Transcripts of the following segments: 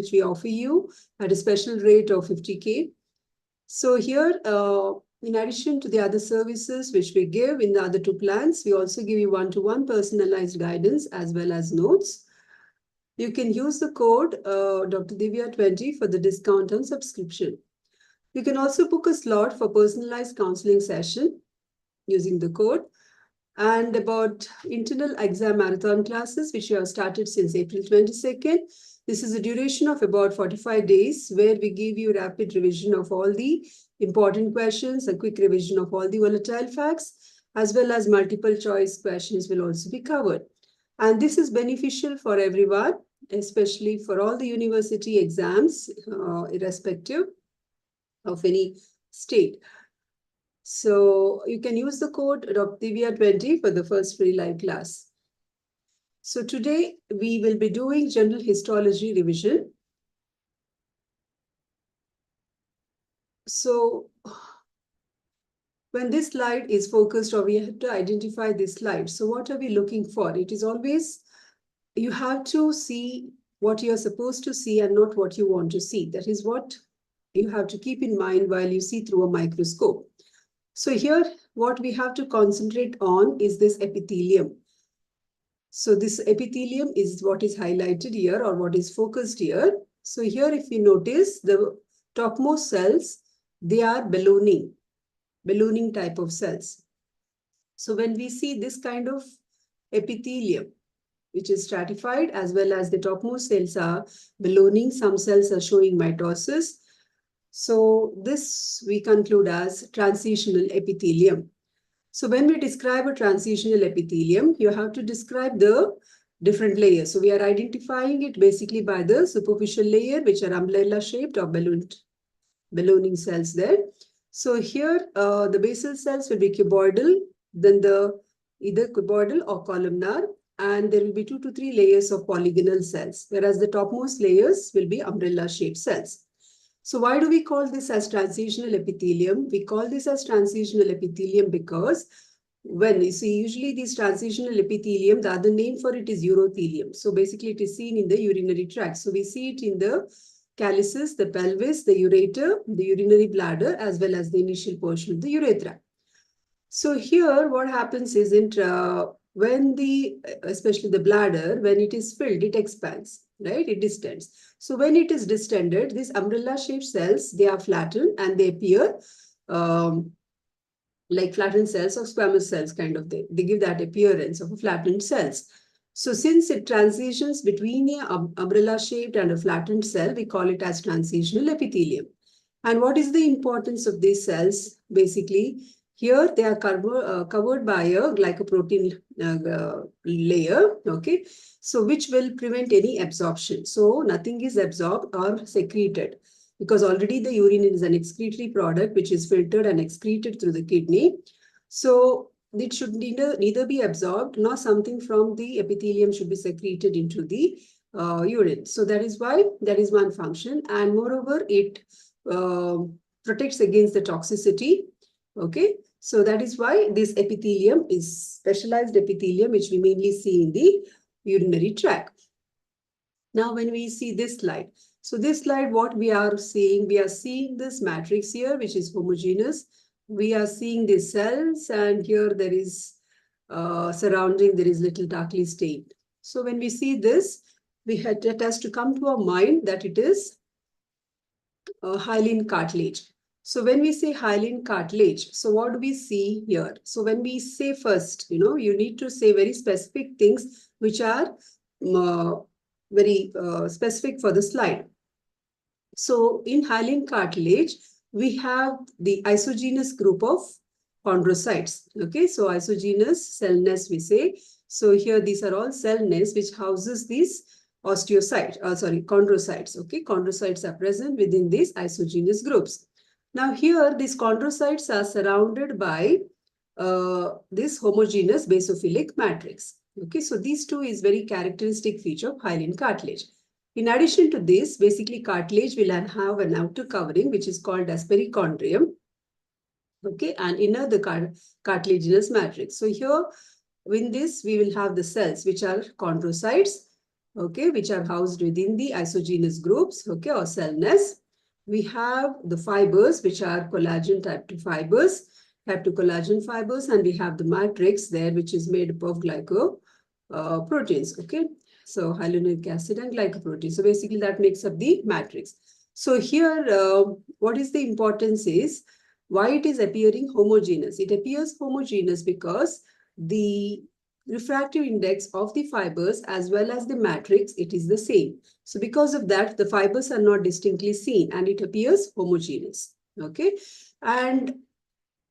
which we offer you at a special rate of 50K. So here, in addition to the other services which we give in the other two plans, we also give you one-to-one personalized guidance as well as notes. You can use the code Dr. Divya 20 for the discount on subscription. You can also book a slot for personalized counseling session using the code. And about internal exam marathon classes, which we have started since April 22nd. This is a duration of about 45 days, where we give you rapid revision of all the important questions, a quick revision of all the volatile facts, as well as multiple choice questions will also be covered. And this is beneficial for everyone, especially for all the university exams, irrespective of any state. So you can use the code Divya 20 for the first free live class. So today we will be doing general histology revision. So when this slide is focused, or we have to identify this slide. So what are we looking for? It is always, you have to see what you're supposed to see and not what you want to see. That is what you have to keep in mind while you see through a microscope. So here, what we have to concentrate on is this epithelium. So this epithelium is what is highlighted here, or what is focused here. So here, if you notice, the topmost cells, they are ballooning type of cells. So when we see this kind of epithelium, which is stratified, as well as the topmost cells are ballooning, some cells are showing mitosis. So this we conclude as transitional epithelium. So when we describe a transitional epithelium, you have to describe the different layers. So we are identifying it basically by the superficial layer, which are umbrella-shaped or ballooning cells there. So here, the basal cells will be cuboidal, then either cuboidal or columnar, and there will be 2 to 3 layers of polygonal cells, whereas the topmost layers will be umbrella-shaped cells. So why do we call this as transitional epithelium? We call this as transitional epithelium because when you see usually this transitional epithelium, the other name for it is urothelium. So basically it is seen in the urinary tract. So we see it in the calyces, the pelvis, the ureter, the urinary bladder, as well as the initial portion of the urethra. So here what happens is when especially the bladder, when it is filled, it expands, right? It distends. So when it is distended, these umbrella-shaped cells, they are flattened and they appear like flattened cells or squamous cells kind of thing. They give that appearance of a flattened cells. So since it transitions between an umbrella-shaped and a flattened cell, we call it as transitional epithelium. And what is the importance of these cells? Basically, here they are covered by a glycoprotein layer, okay? So which will prevent any absorption. So nothing is absorbed or secreted because already the urine is an excretory product which is filtered and excreted through the kidney. So it should neither be absorbed nor something from the epithelium should be secreted into the urine. So that is why that is one function. And moreover, it protects against the toxicity. Okay, so that is why this epithelium is specialized epithelium, which we mainly see in the urinary tract. Now, when we see this slide, so this slide, what we are seeing this matrix here, which is homogeneous. We are seeing the cells, and here there is surrounding, there is little darkly stained. So when we see this, it has to come to our mind that it is hyaline cartilage. So when we say hyaline cartilage, so what do we see here? So when we say first, you need to say very specific things which are very specific for the slide. So in hyaline cartilage, we have the isogenous group of chondrocytes. Okay, so isogenous cell nest we say. So here these are all cell nests which houses these chondrocytes. Okay, chondrocytes are present within these isogenous groups. Now here, these chondrocytes are surrounded by this homogeneous basophilic matrix. Okay, so these two is very characteristic feature of hyaline cartilage. In addition to this, basically cartilage will have an outer covering which is called as perichondrium. Okay, and inner the cartilaginous matrix. So here, in this, we will have the cells which are chondrocytes. okay, which are housed within the isogenous groups, okay, or cell nests. We have the fibers, which are collagen type 2 fibers, type 2 collagen fibers, and we have the matrix there, which is made up of glycoproteins, okay. So hyaluronic acid and glycoprotein. So basically that makes up the matrix. So here, what is the importance is why it is appearing homogeneous. It appears homogeneous because the refractive index of the fibers as well as the matrix, it is the same. So because of that, the fibers are not distinctly seen and it appears homogeneous. Okay. And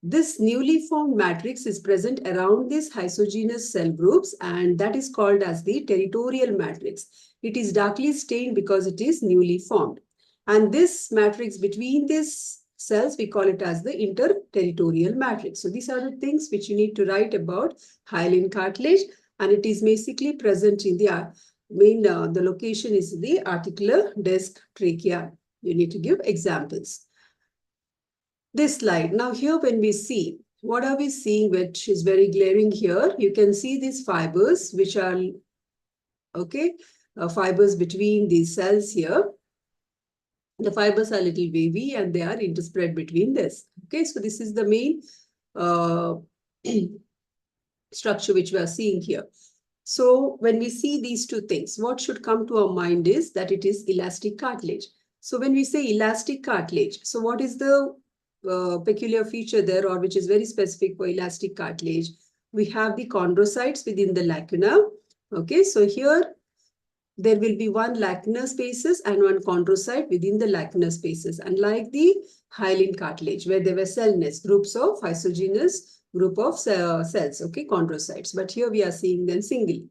this newly formed matrix is present around these isogenous cell groups, and that is called as the territorial matrix. It is darkly stained because it is newly formed. And this matrix between these cells, we call it as the interterritorial matrix. So these are the things which you need to write about hyaline cartilage, and it is basically present in the the location is the articular disc trachea. You need to give examples. This slide. Now here when we see, what are we seeing which is very glaring here? You can see these fibers which are, okay, fibers between these cells here. The fibers are little wavy and they are interspread between this. Okay, so this is the main structure which we are seeing here. So when we see these two things, what should come to our mind is that it is elastic cartilage. So when we say elastic cartilage, so what is the peculiar feature there, or which is very specific for elastic cartilage? We have the chondrocytes within the lacuna. Okay, so here there will be one lacunar spaces and one chondrocyte within the lacunar spaces, unlike the hyaline cartilage where there were cell nests, groups of isogenous group of cells, okay, chondrocytes. But here we are seeing them singly.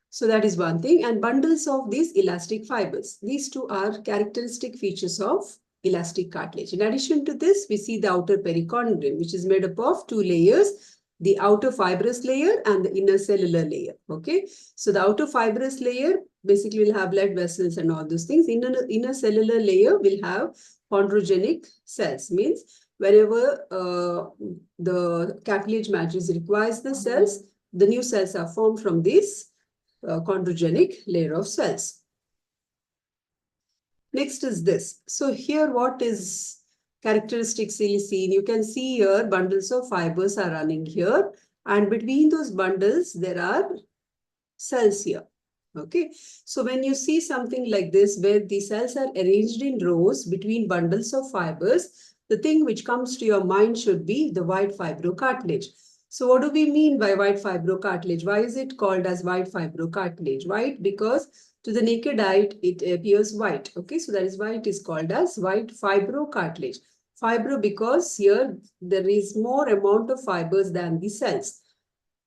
So that is one thing. And bundles of these elastic fibers. These two are characteristic features of elastic cartilage. In addition to this, we see the outer perichondrium, which is made up of two layers, the outer fibrous layer and the inner cellular layer. Okay. So the outer fibrous layer basically will have blood vessels and all those things. Inner cellular layer will have chondrogenic cells, means wherever the cartilage matrix requires the cells, the new cells are formed from this chondrogenic layer of cells. Next is this. So here what is characteristically seen? You can see here bundles of fibers are running here, and between those bundles there are cells here. Okay, so when you see something like this where the cells are arranged in rows between bundles of fibers, the thing which comes to your mind should be the white fibrocartilage. So what do we mean by white fibrocartilage? Why is it called as white fibrocartilage? White because to the naked eye it appears white. Okay, so that is why it is called as white fibrocartilage. Fibro because here there is more amount of fibers than the cells.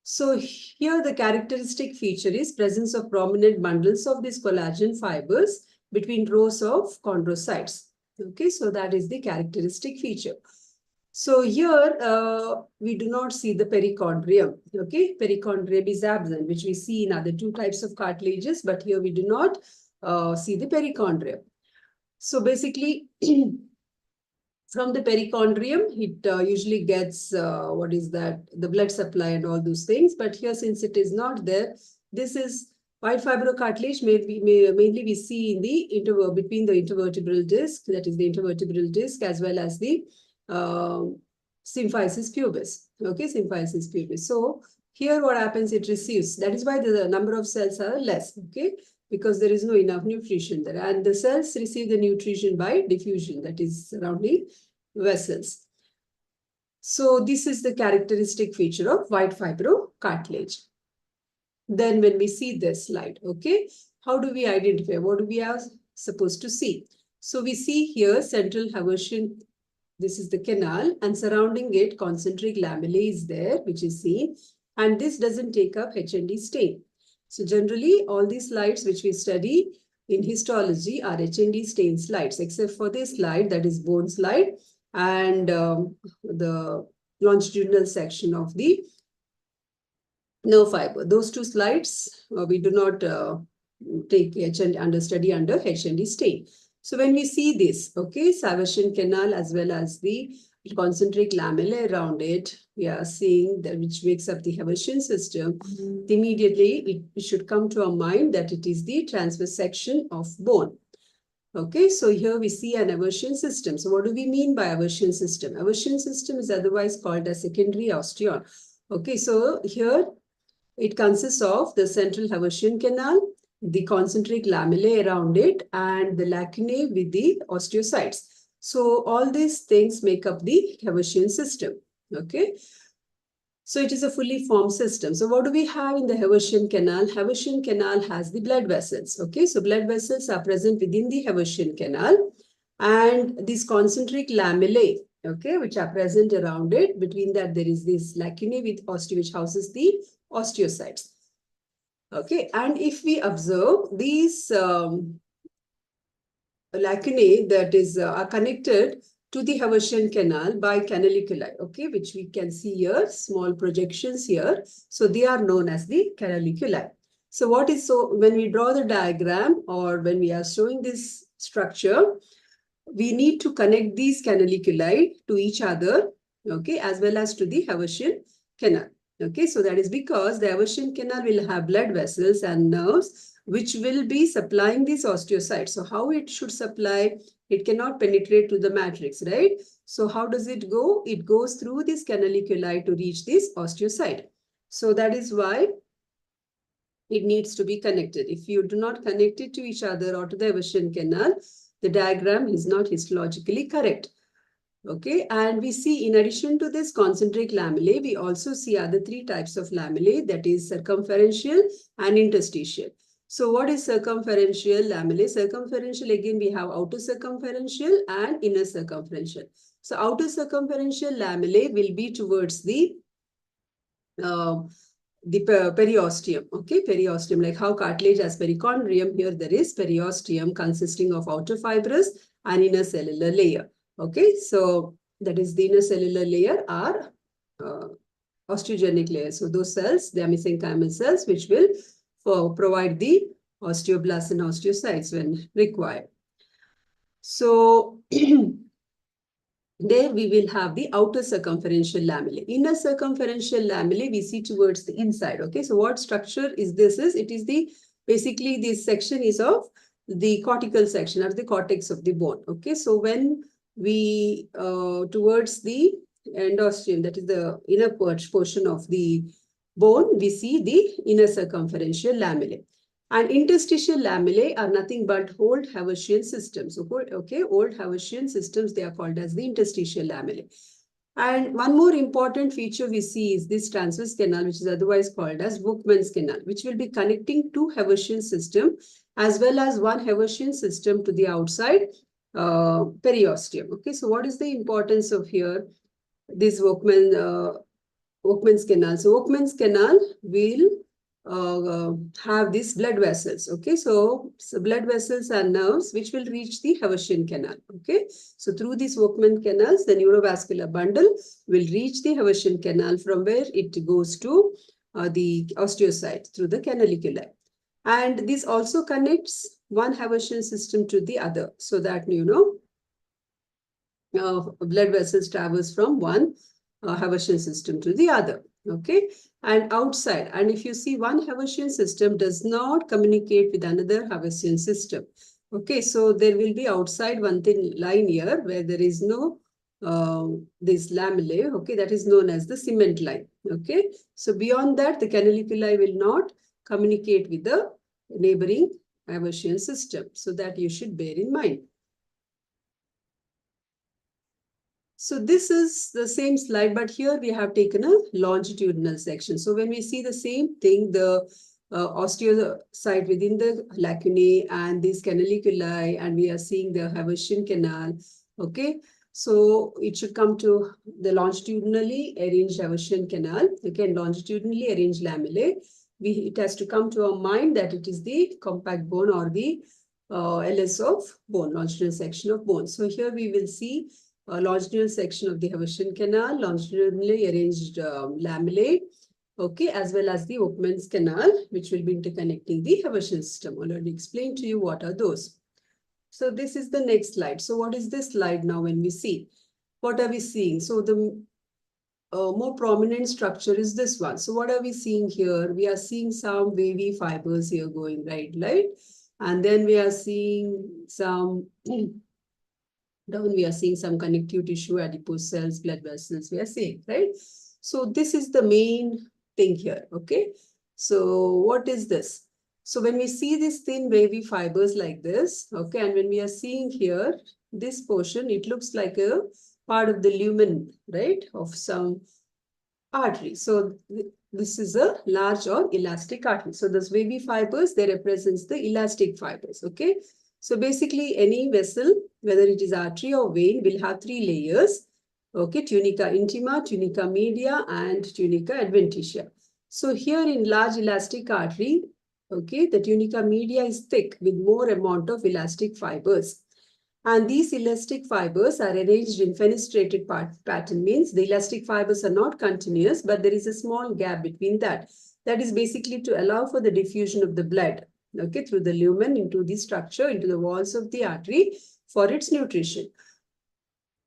So here the characteristic feature is presence of prominent bundles of these collagen fibers between rows of chondrocytes. Okay, so that is the characteristic feature. So here we do not see the perichondrium. Okay, perichondrium is absent, which we see in other two types of cartilages, but here we do not see the perichondrium. So basically, from the perichondrium, it usually gets, the blood supply and all those things. But here, since it is not there, this is white fibrocartilage mainly we see in the between the intervertebral disc, that is the intervertebral disc, as well as the symphysis pubis. Okay, symphysis pubis. So here what happens, it receives, that is why the number of cells are less, okay, because there is no enough nutrition there. And the cells receive the nutrition by diffusion, that is surrounding vessels. So this is the characteristic feature of white fibrocartilage. Then when we see this slide, okay, how do we identify? What do we are supposed to see? So we see here central haversian. This is the canal, and surrounding it concentric lamellae is there, which is seen. And this doesn't take up HND stain. So generally, all these slides which we study in histology are HND stain slides, except for this slide, that is bone slide, and the longitudinal section of the nerve fiber. Those two slides we do not take HND under study under HND stain. So when we see this, okay, Savasian canal as well as the concentric lamellae around it, we are seeing that which makes up the Haversian system. Immediately it should come to our mind that it is the transverse section of bone. Okay, so here we see an Haversian system. So what do we mean by Haversian system? Haversian system is otherwise called a secondary osteon. Okay, so here it consists of the central Haversian canal, the concentric lamellae around it, and the lacunae with the osteocytes. So all these things make up the Haversian system. Okay. So it is a fully formed system. So what do we have in the Haversian canal? Haversian canal has the blood vessels. Okay. So blood vessels are present within the Haversian canal, and these concentric lamellae, okay, which are present around it. Between that, there is this lacunae with which houses the osteocytes. Okay. And if we observe these lacunae that is are connected to the Haversian canal by canaliculi, okay, which we can see here, small projections here. So they are known as the canaliculi. So what is so when we draw the diagram or when we are showing this structure, we need to connect these canaliculi to each other, okay, as well as to the Haversian canal. Okay, so that is because the Haversian canal will have blood vessels and nerves which will be supplying these osteocytes. So how it should supply? It cannot penetrate to the matrix, right? So how does it go? It goes through this canaliculi to reach this osteocyte. So that is why it needs to be connected. If you do not connect it to each other or to the Haversian canal, the diagram is not histologically correct. Okay, and we see in addition to this concentric lamellae, we also see other three types of lamellae, that is circumferential and interstitial. So what is circumferential lamellae? Circumferential, again, we have outer circumferential and inner circumferential. So outer circumferential lamellae will be towards the periosteum, okay, periosteum, like how cartilage has perichondrium, here there is periosteum consisting of outer fibrous and inner cellular layer. Okay, so that is the inner cellular layer are osteogenic layers. So those cells, they are mesenchymal cells, which will provide the osteoblasts and osteocytes when required. So there we will have the outer circumferential lamellae. Inner circumferential lamellae we see towards the inside. Okay, so what structure is this? It is the basically this section is of the cortical section or the cortex of the bone. Okay, so when we towards the endosteum, that is the inner portion of the bone, we see the inner circumferential lamellae. And interstitial lamellae are nothing but old Haversian systems. Okay, old Haversian systems, they are called as the interstitial lamellae. And one more important feature we see is this transverse canal, which is otherwise called as Bookman's canal, which will be connecting two Haversian system as well as one Haversian system to the outside periosteum. Okay, so what is the importance of here? This Bookman's canal. So Bookman's canal will have these blood vessels. Okay, so blood vessels and nerves which will reach the Haversian canal. Okay, so through these Bookman canals, the neurovascular bundle will reach the Haversian canal, from where it goes to the osteocyte through the canaliculi. And this also connects one Haversian system to the other, so that blood vessels traverse from one Haversian system to the other. Okay, and outside, and if you see, one Haversian system does not communicate with another Haversian system. Okay, so there will be outside one thin line here where there is no this lamellae. Okay, that is known as the cement line. Okay, so beyond that, the canaliculi will not communicate with the neighboring Haversian system. So that you should bear in mind. So this is the same slide, but here we have taken a longitudinal section. So when we see the same thing, the osteocyte within the lacunae and these canaliculi, and we are seeing the Haversian canal. Okay, so it should come to the longitudinally arranged Haversian canal. Again, longitudinally arranged lamellae. It has to come to our mind that it is the compact bone or the LS of bone, longitudinal section of bone. So here we will see a longitudinal section of the Haversian canal, longitudinally arranged lamellae, okay, as well as the Bookman's canal, which will be interconnecting the Haversian system. Already explained to you what are those. So this is the next slide. So what is this slide now when we see? what are we seeing? So the more prominent structure is this one. So what are we seeing here? We are seeing some wavy fibers here going right? And then we are seeing some down, we are seeing some connective tissue, adipose cells, blood vessels, we are seeing, right? So this is the main thing here, okay? So what is this? So when we see these thin wavy fibers like this, okay, and when we are seeing here, this portion, it looks like a part of the lumen, right, of some artery. So this is a large or elastic artery. So those wavy fibers, they represents the elastic fibers, okay? So basically any vessel, whether it is artery or vein, will have three layers, okay? Tunica intima, tunica media, and tunica adventitia. So here in large elastic artery, okay, the tunica media is thick with more amount of elastic fibers. And these elastic fibers are arranged in fenestrated pattern, means the elastic fibers are not continuous, but there is a small gap between that. That is basically to allow for the diffusion of the blood, okay, through the lumen into the structure, into the walls of the artery for its nutrition.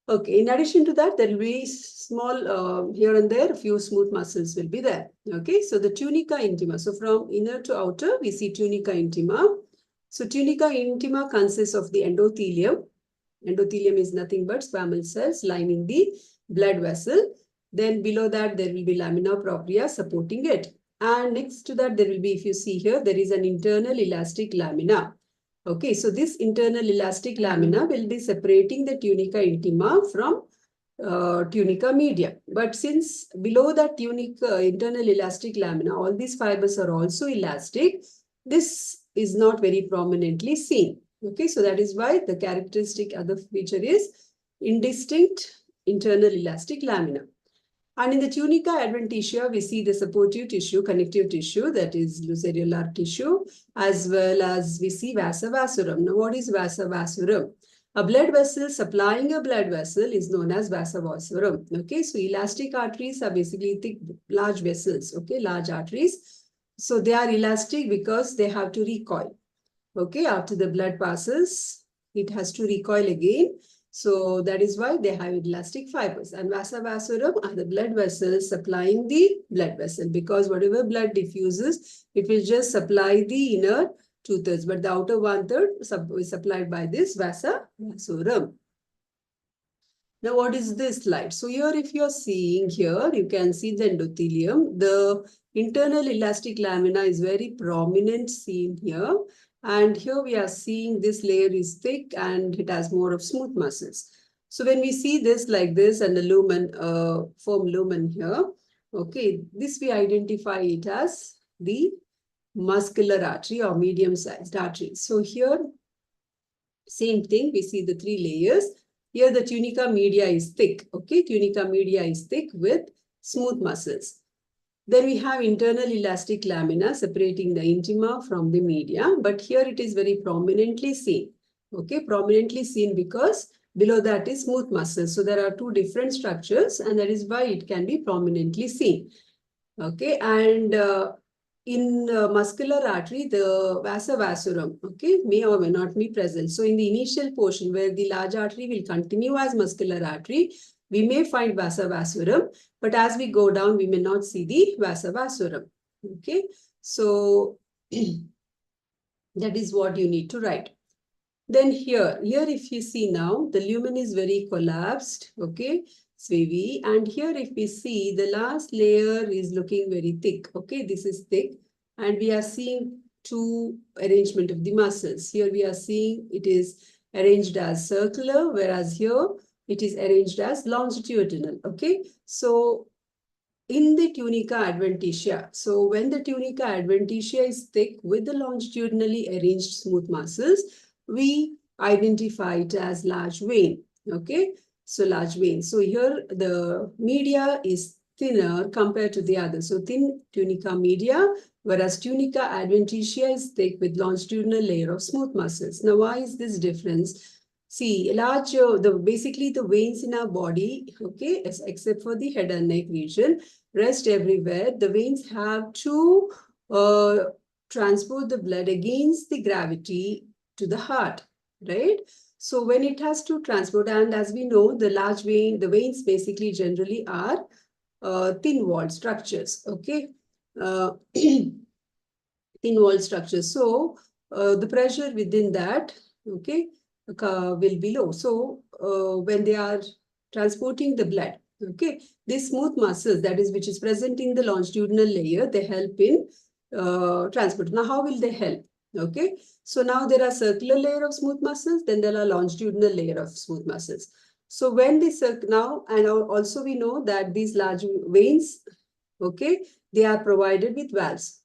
Okay, in addition to that, there will be small, here and there, a few smooth muscles will be there. Okay, so the tunica intima. So from inner to outer, we see tunica intima. So tunica intima consists of the endothelium. Endothelium is nothing but squamous cells lining the blood vessel. Then below that, there will be lamina propria supporting it. And next to that, there will be, if you see here, there is an internal elastic lamina. Okay, so this internal elastic lamina will be separating the tunica intima from tunica media. But since below that tunica internal elastic lamina, all these fibers are also elastic, this is not very prominently seen. Okay, so that is why the characteristic other feature is indistinct internal elastic lamina. And in the tunica adventitia, we see the supportive tissue, connective tissue, that is luceriolar tissue, as well as we see vasa vasorum. Now, what is vasa vasorum? A blood vessel supplying a blood vessel is known as vasa vasorum. Okay, so elastic arteries are basically thick, large vessels, okay, large arteries. So they are elastic because they have to recoil. Okay, after the blood passes, it has to recoil again. So that is why they have elastic fibers. And vasa vasorum are the blood vessels supplying the blood vessel, because whatever blood diffuses, it will just supply the inner 2/3, but the outer 1/3 is supplied by this vasa vasorum. Now, what is this slide? So here, if you're seeing here, you can see the endothelium. The internal elastic lamina is very prominent seen here. And here we are seeing this layer is thick and it has more of smooth muscles. So when we see this like this and the lumen, foam lumen here, okay, this we identify it as the muscular artery or medium-sized artery. So here, same thing, we see the three layers. Here the tunica media is thick, okay? Tunica media is thick with smooth muscles. Then we have internal elastic lamina separating the intima from the media, but here it is very prominently seen, okay? Prominently seen because below that is smooth muscles. So there are two different structures and that is why it can be prominently seen, okay? And in muscular artery, the vasa vasorum, okay, may or may not be present. So in the initial portion where the large artery will continue as muscular artery, we may find vasa vasorum, but as we go down, we may not see the vasa vasorum, okay? So that is what you need to write. Then here if you see now, the lumen is very collapsed, okay? It's wavy. And here if we see, the last layer is looking very thick, okay? This is thick. And we are seeing two arrangement of the muscles. Here we are seeing it is arranged as circular, whereas here it is arranged as longitudinal, okay? So in the tunica adventitia, so when the tunica adventitia is thick with the longitudinally arranged smooth muscles, we identify it as large vein, okay? So large vein. So here the media is thinner compared to the other. So thin tunica media, whereas tunica adventitia is thick with longitudinal layer of smooth muscles. Now, why is this difference? See, basically the veins in our body, okay, except for the head and neck region, rest everywhere. The veins have to transport the blood against the gravity to the heart, right? So when it has to transport, and as we know, the veins basically generally are thin walled structures, okay? Thin walled structures. So the pressure within that, okay, will be low. So when they are transporting the blood, okay, these smooth muscles, that is, which is present in the longitudinal layer, they help in transport. Now, how will they help? Okay, so now there are circular layer of smooth muscles, then there are longitudinal layer of smooth muscles. So when they now, and also we know that these large veins, okay, they are provided with valves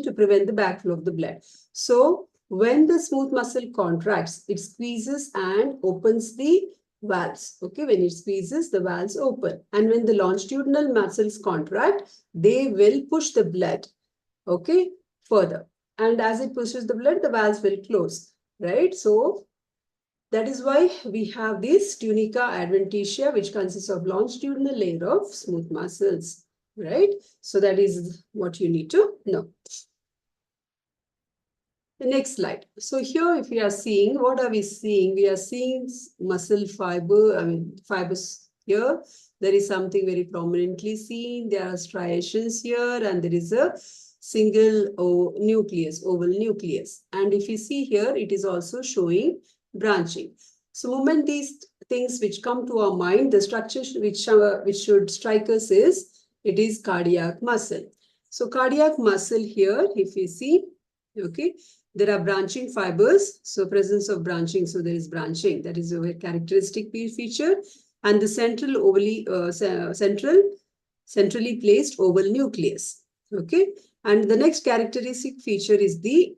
to prevent the backflow of the blood. So when the smooth muscle contracts, it squeezes and opens the valves. Okay, when it squeezes, the valves open. And when the longitudinal muscles contract, they will push the blood, okay, further. And as it pushes the blood, the valves will close, right? So that is why we have this tunica adventitia, which consists of longitudinal layer of smooth muscles, right? So that is what you need to know. The next slide. So here, if we are seeing, what are we seeing? We are seeing muscle fibers here. There is something very prominently seen. There are striations here, and there is a single nucleus, oval nucleus. And if you see here, it is also showing branching. So moment these things which come to our mind, the structure which should strike us is, it is cardiac muscle. So cardiac muscle here, if you see, okay, there are branching fibers. So presence of branching. So there is branching. That is a characteristic feature. And the centrally placed oval nucleus. Okay. And the next characteristic feature is the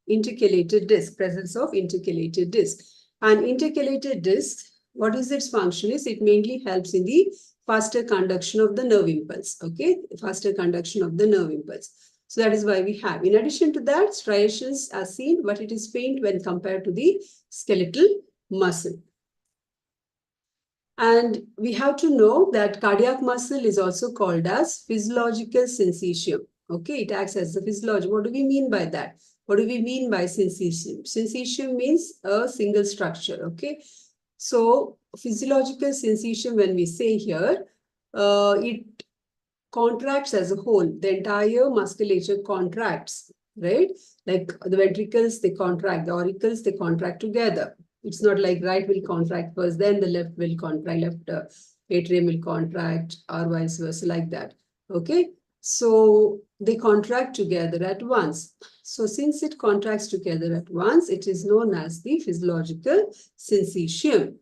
intercalated disc, presence of intercalated disc. And intercalated disc, what is its function is, it mainly helps in the faster conduction of the nerve impulse. Okay. Faster conduction of the nerve impulse. So that is why we have. In addition to that, striations are seen, but it is faint when compared to the skeletal muscle. And we have to know that cardiac muscle is also called as physiological syncytium. Okay, it acts as the physiological. What do we mean by that? What do we mean by syncytium? Syncytium means a single structure. Okay, so physiological syncytium, when we say here, it contracts as a whole. The entire musculature contracts, right? Like the ventricles, they contract. The auricles, they contract together. It's not like right will contract first, then the left will contract, left atrium will contract, or vice versa, like that. Okay? So they contract together at once. So since it contracts together at once, it is known as the physiological syncytium.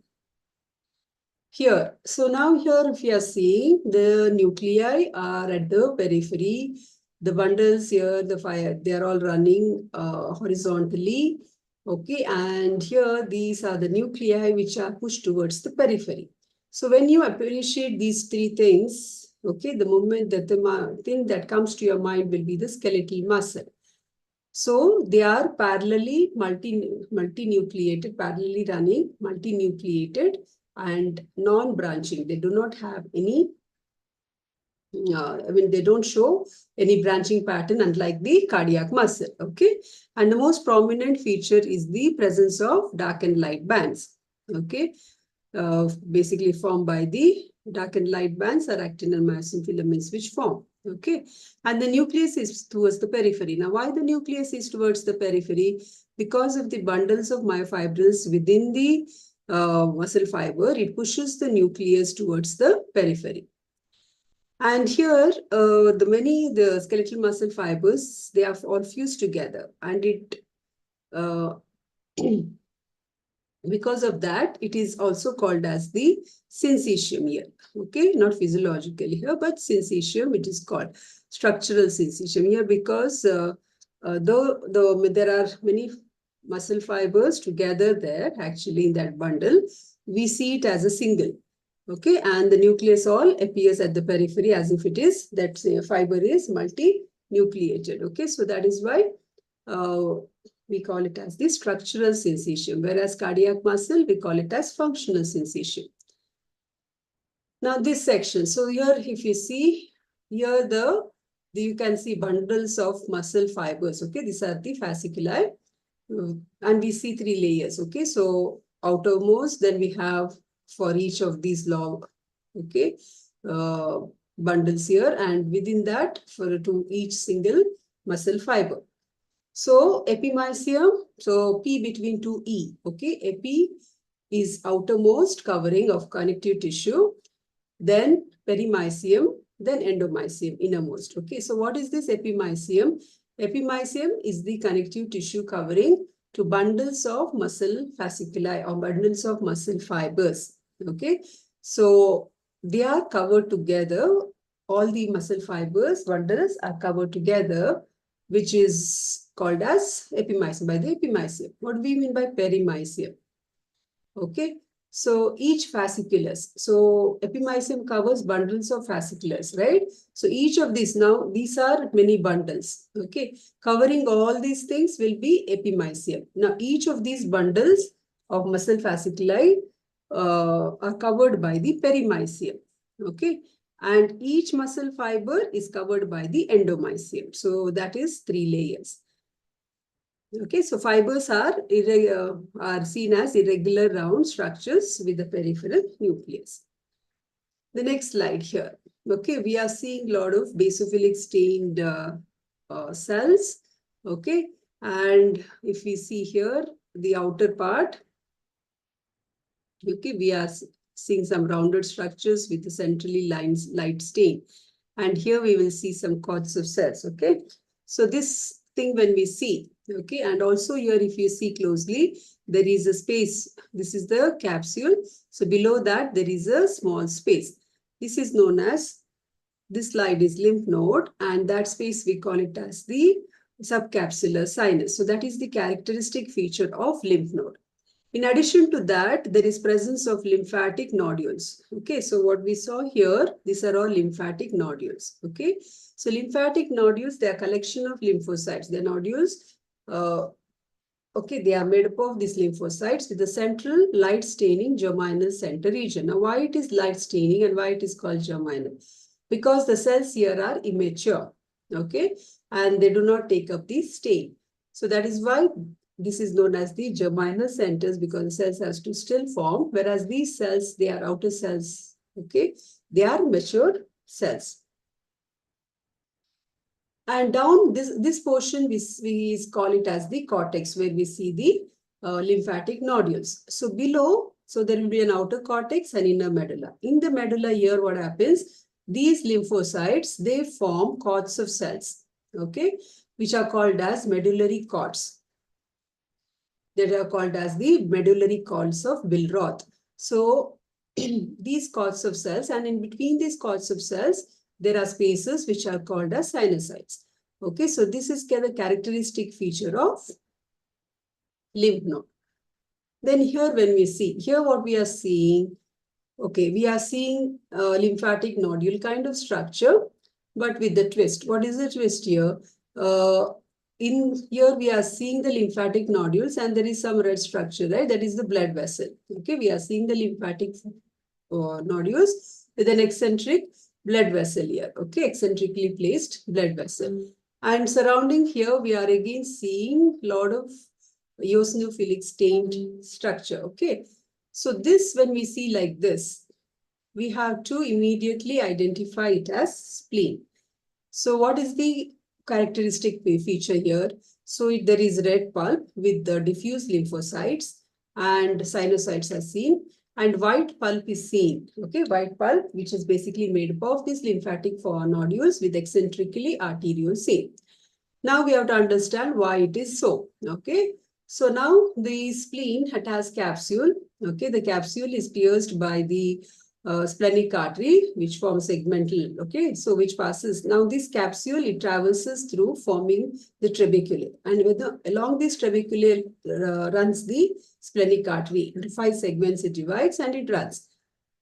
Here, so now here if you are seeing, the nuclei are at the periphery. The bundles here, they are all running horizontally. Okay, and here these are the nuclei which are pushed towards the periphery. So when you appreciate these three things, okay, the moment that the thing that comes to your mind will be the skeletal muscle. So they are parallelly multinucleated, parallelly running, multinucleated, and non-branching. They do not have any, they don't show any branching pattern, unlike the cardiac muscle, okay? And the most prominent feature is the presence of dark and light bands, okay? Basically formed by the dark and light bands or actin and myosin filaments which form, okay? And the nucleus is towards the periphery. Now, why the nucleus is towards the periphery? Because of the bundles of myofibrils within the muscle fiber, it pushes the nucleus towards the periphery. And here, the skeletal muscle fibers, they are all fused together, and it, because of that, it is also called as the syncytium here. Okay, not physiologically here, but syncytium, it is called structural syncytium here, because though there are many muscle fibers together there, actually in that bundle, we see it as a single. Okay, and the nucleus all appears at the periphery as if it is, that fiber is multi-nucleated. Okay, so that is why we call it as the structural syncytium, whereas cardiac muscle, we call it as functional syncytium. Now this section, so here if you see, here you can see bundles of muscle fibers, okay, these are the fasciculi. And we see three layers. Okay, so outermost, then we have for each of these log, okay, uh, bundles here, and within that for to each single muscle fiber. So epimysium, so P between two E, okay, epi is outermost covering of connective tissue, then perimysium, then endomysium, innermost. Okay, so what is this epimysium? Epimysium is the connective tissue covering to bundles of muscle fasciculi or bundles of muscle fibers. Okay, so they are covered together. All the muscle fibers, bundles are covered together, which is called as epimysium by the epimysium. What do we mean by perimysium? Okay, so each fasciculus. So epimysium covers bundles of fasciculus, right? So each of these now, these are many bundles. Okay, covering all these things will be epimysium. Now each of these bundles of muscle fasciculi are covered by the perimysium. Okay, and each muscle fiber is covered by the endomysium. So that is three layers. Okay, so fibers are seen as irregular round structures with a peripheral nucleus. The next slide here. Okay, we are seeing a lot of basophilic stained cells. Okay, and if we see here the outer part, okay, we are seeing some rounded structures with a centrally light stain. And here we will see some cords of cells. Okay, so this thing when we see, okay, and also here if you see closely, there is a space. This is the capsule. So below that there is a small space. This is known as, this slide is lymph node, and that space we call it as the subcapsular sinus. So that is the characteristic feature of lymph node. In addition to that, there is presence of lymphatic nodules. Okay, so what we saw here, these are all lymphatic nodules. Okay, so lymphatic nodules, they are collection of lymphocytes. The nodules, okay, they are made up of these lymphocytes with the central light staining germinal center region. Now, why it is light staining and why it is called germinal? Because the cells here are immature. Okay, and they do not take up the stain. So that is why this is known as the germinal centers, because the cells has to still form, whereas these cells, they are outer cells. Okay, they are mature cells. And down this portion, we call it as the cortex, where we see the lymphatic nodules. So below, so there will be an outer cortex and inner medulla. In the medulla here, what happens? These lymphocytes, they form cords of cells, okay, which are called as medullary cords. That are called as the medullary cords of Billroth. So these cords of cells, and in between these cords of cells, there are spaces which are called as sinusoids. Okay, so this is the characteristic feature of lymph node. Then here when we see, here what we are seeing, okay, we are seeing a lymphatic nodule kind of structure, but with the twist. What is the twist here? In here we are seeing the lymphatic nodules and there is some red structure, right? That is the blood vessel. Okay, we are seeing the lymphatic nodules with an eccentric blood vessel here. Okay, eccentrically placed blood vessel. And surrounding here, we are again seeing a lot of eosinophilic stained structure. Okay, so this, when we see like this, we have to immediately identify it as spleen. So what is the characteristic feature here? So there is red pulp with the diffuse lymphocytes and sinusoids are seen, and white pulp is seen. Okay, white pulp, which is basically made up of these lymphatic nodules with eccentrically arterioles seen. Now we have to understand why it is so. Okay, so now the spleen, it has capsule. Okay, the capsule is pierced by the splenic artery, which forms segmental. Okay, so which passes. Now this capsule, it traverses through forming the trabeculae, and along this trabeculae runs the splenic artery. Into 5 segments it divides and it runs.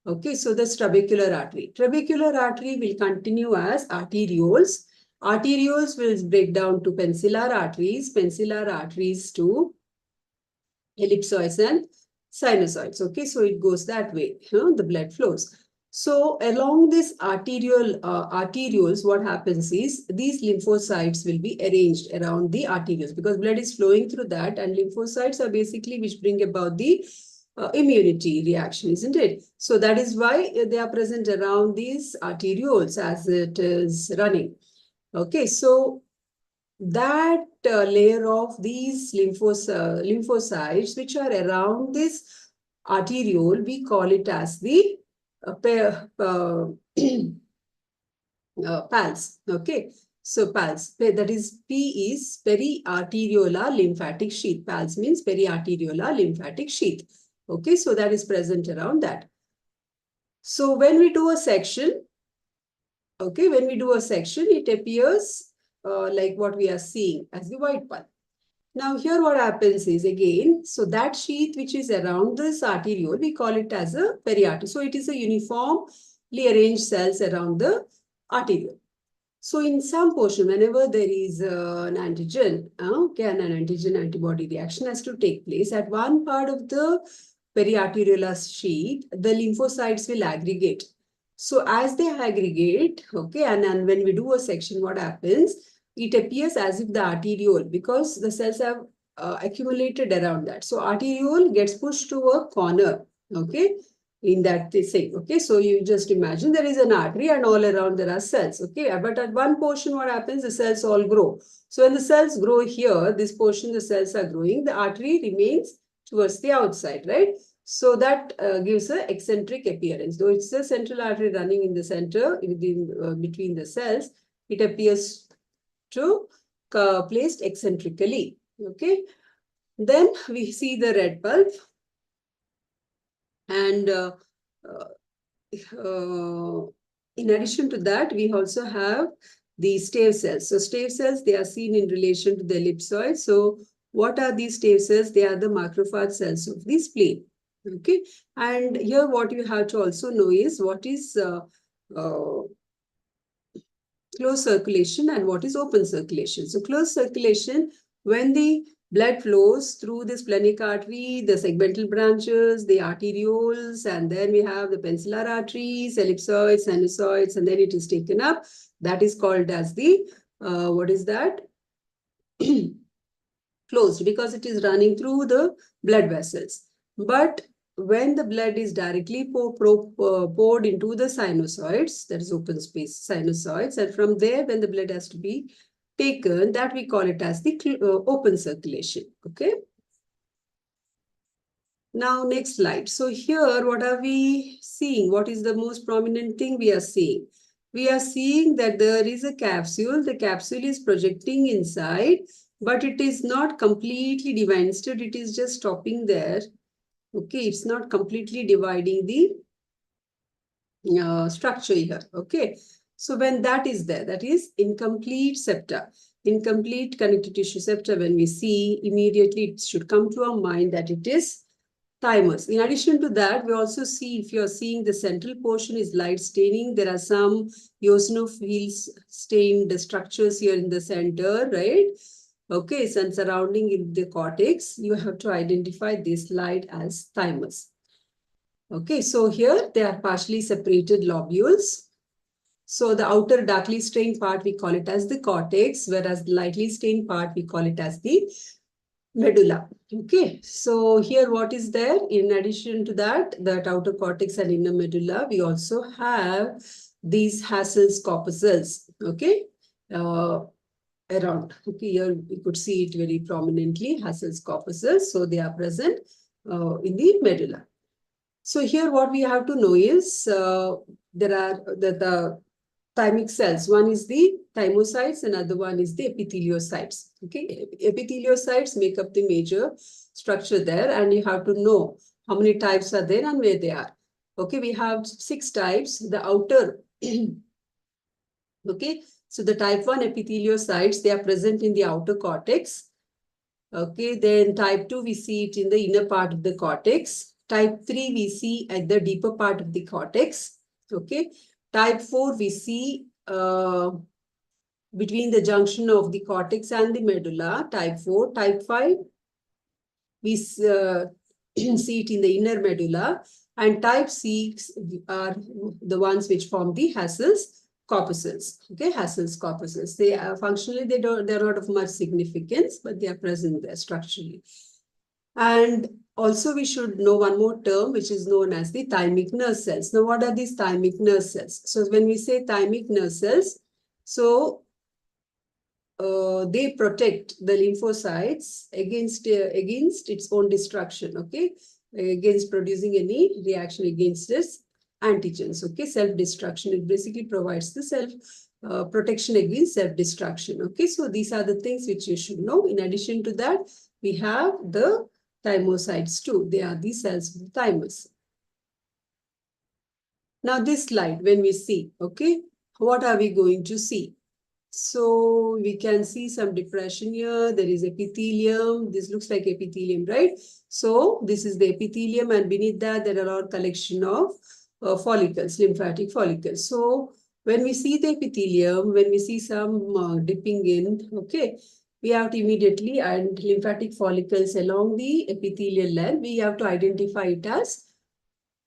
Okay, so the trabecular artery. Trabecular artery will continue as arterioles. Arterioles will break down to pencillar arteries to ellipsoids and sinusoids. Okay, so it goes that way, the blood flows. So along this arterioles, what happens is these lymphocytes will be arranged around the arterioles because blood is flowing through that, and lymphocytes are basically which bring about the immunity reaction, isn't it? So that is why they are present around these arterioles as it is running. Okay, so that layer of these lymphocytes which are around this arteriole, we call it as the pals. Okay, so pals, that is P is periarteriolar lymphatic sheath. Pals means periarteriolar lymphatic sheath. Okay, so that is present around that. So when we do a section, okay, when we do a section, it appears like what we are seeing as the white pulp. Now here what happens is again, so that sheath which is around this arteriole, we call it as a periartery. So it is a uniformly arranged cells around the arteriole. So in some portion, whenever there is an antigen, an antigen antibody reaction has to take place at one part of the periarteriolar sheath, the lymphocytes will aggregate. So as they aggregate, okay, and when we do a section, what happens? It appears as if the arteriole, because the cells have accumulated around that. So arteriole gets pushed to a corner, okay, in that thing. Okay, so you just imagine there is an artery and all around there are cells. Okay, but at one portion, what happens? The cells all grow. So when the cells grow here, this portion the cells are growing, the artery remains towards the outside, right? So that gives an eccentric appearance. Though it's a central artery running in the center, between the cells, it appears to placed eccentrically. Okay. Then we see the red pulp, and in addition to that, we also have the stave cells. So stave cells, they are seen in relation to the ellipsoid. So what are these stave cells? They are the macrophage cells of the spleen. Okay. And here what you have to also know is what is closed circulation and what is open circulation. So closed circulation, when the blood flows through the splenic artery, the segmental branches, the arterioles, and then we have the peninsular arteries, ellipsoids, sinusoids, and then it is taken up. That is called as the, what is that? Closed, because it is running through the blood vessels. But when the blood is directly poured into the sinusoids, that is open space sinusoids, and from there, when the blood has to be taken, that we call it as the open circulation. Okay. Now, next slide. So here, what are we seeing? What is the most prominent thing we are seeing? We are seeing that there is a capsule. The capsule is projecting inside, but it is not completely divided. Instead, it is just stopping there. Okay, it's not completely dividing the structure here. Okay, so when that is there, that is incomplete septa, incomplete connective tissue septa. When we see, immediately it should come to our mind that it is thymus. In addition to that, we also see, if you're seeing the central portion is light staining, there are some eosinophils stained structures here in the center, right? Okay, so surrounding in the cortex, you have to identify this light as thymus. Okay, so here they are partially separated lobules. So the outer darkly stained part, we call it as the cortex, whereas the lightly stained part, we call it as the medulla. Okay, so here what is there? In addition to that outer cortex and inner medulla, we also have these Hassel's corpuscles. Okay, around. Okay, here we could see it very prominently, Hassel's corpuscles. So they are present in the medulla. So here what we have to know is there are the thymic cells. One is the thymocytes, another one is the epitheliocytes. Okay, epitheliocytes make up the major structure there, and you have to know how many types are there and where they are. Okay, we have 6 types. The outer, okay, so the type 1 epitheliocytes, they are present in the outer cortex. Okay, then type 2, we see it in the inner part of the cortex. Type 3, we see at the deeper part of the cortex. Okay. Type 4, we see between the junction of the cortex and the medulla. Type 4. Type 5, we see it in the inner medulla. And type C are the ones which form the Hassel's corpuscles. Okay, Hassel's corpuscles. They are functionally, they're not of much significance, but they are present there structurally. And also we should know one more term which is known as the thymic nerve cells. Now, what are these thymic nerve cells? So when we say thymic nerve cells, so they protect the lymphocytes against its own destruction, okay, against producing any reaction against its antigens, okay, self-destruction. It basically provides the self protection against self-destruction, okay. So these are the things which you should know. In addition to that, we have the thymocytes too. They are the cells of the thymus. Now this slide, when we see, okay, what are we going to see? So we can see some depression here. There is epithelium. This looks like epithelium, right? So this is the epithelium, and beneath that, there are a collection of follicles, lymphatic follicles. So when we see the epithelium, when we see some dipping in, okay, we have to immediately, and lymphatic follicles along the epithelial line, we have to identify it as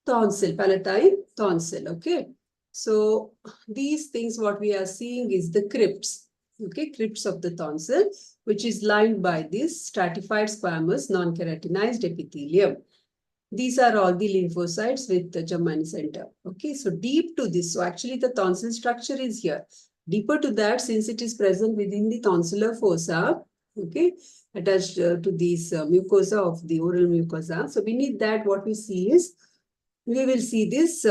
tonsil, palatine tonsil, okay. So these things, what we are seeing is the crypts, okay, crypts of the tonsil, which is lined by this stratified squamous non-keratinized epithelium. These are all the lymphocytes with the germline center, okay. So deep to this, so actually the tonsil structure is here. Deeper to that, since it is present within the tonsillar fossa, okay, attached to these mucosa of the oral mucosa. So beneath that, what we see is, we will see this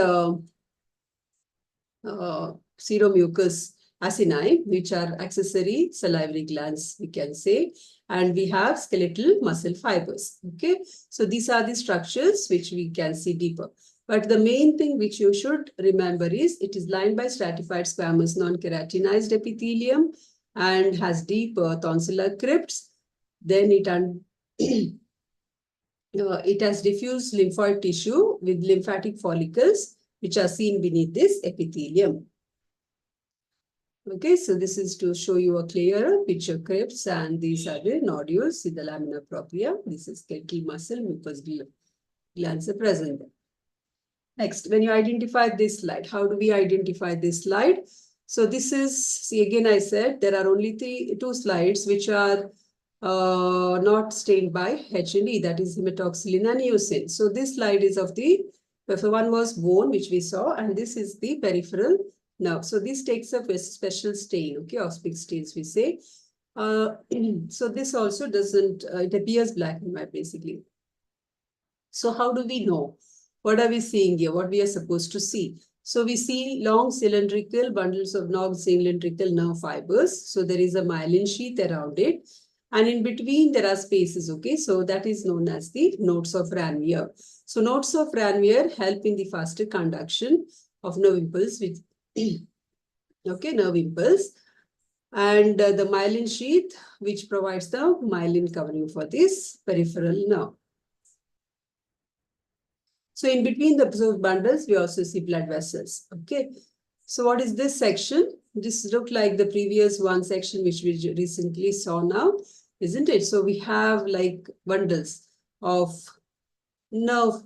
seromucous acini, which are accessory salivary glands, we can say, and we have skeletal muscle fibers. Okay, so these are the structures which we can see deeper. But the main thing which you should remember is it is lined by stratified squamous non-keratinized epithelium and has deep tonsillar crypts. Then it has diffuse lymphoid tissue with lymphatic follicles, which are seen beneath this epithelium. Okay, so this is to show you a clearer picture crypts, and these are the nodules, see the lamina propria. This is skeletal muscle mucous glands are present. Next, when you identify this slide, how do we identify this slide? So this is, see again I said, there are only two slides which are not stained by H&E, that is hematoxylin and eosin. So this slide is of the, so one was bone, which we saw, and this is the peripheral nerve. So this takes up a special stain, okay, auspic stains we say. So this also doesn't, it appears black and white basically. So how do we know? What are we seeing here? What we are supposed to see? So we see long cylindrical bundles of non-cylindrical nerve fibers. So there is a myelin sheath around it. And in between, there are spaces, okay? So that is known as the nodes of Ranvier. So nodes of Ranvier help in the faster conduction of nerve impulse, which, okay, nerve impulse. And the myelin sheath, which provides the myelin covering for this peripheral nerve. So in between the bundles, we also see blood vessels, okay? So what is this section? This looks like the previous one section, which we recently saw now, isn't it? So we have like bundles of nerve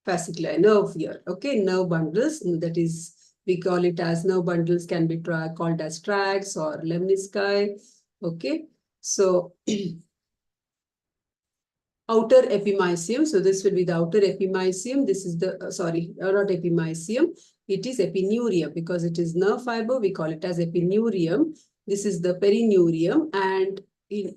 fasciculi, nerve here, okay? Nerve bundles, that is, we call it as nerve bundles, can be called as tracts or lemnisci, okay? So outer epimysium. So this will be the outer epimysium. This is the, not epimysium. It is epineurium because it is nerve fiber. We call it as epineurium. This is the perineurium, and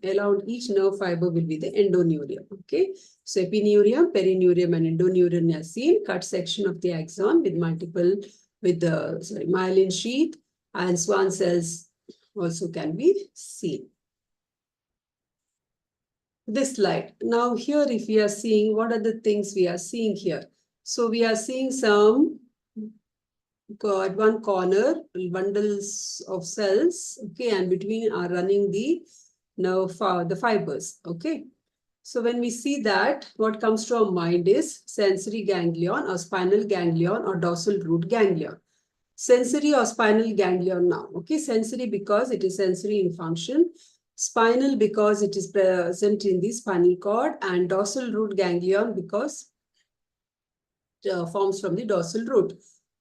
around each nerve fiber will be the endoneurium. Okay. So epineurium, perineurium, and endoneurium are seen. Cut section of the axon with multiple, with the myelin sheath, and Schwann cells also can be seen. This slide. Now here, if we are seeing, what are the things we are seeing here? So we are seeing some, at one corner, bundles of cells, okay, and between are running the nerve, the fibers, okay. So when we see that, what comes to our mind is sensory ganglion or spinal ganglion or dorsal root ganglion. Sensory or spinal ganglion now, okay, sensory because it is sensory in function. Spinal because it is present in the spinal cord, and dorsal root ganglion because forms from the dorsal root.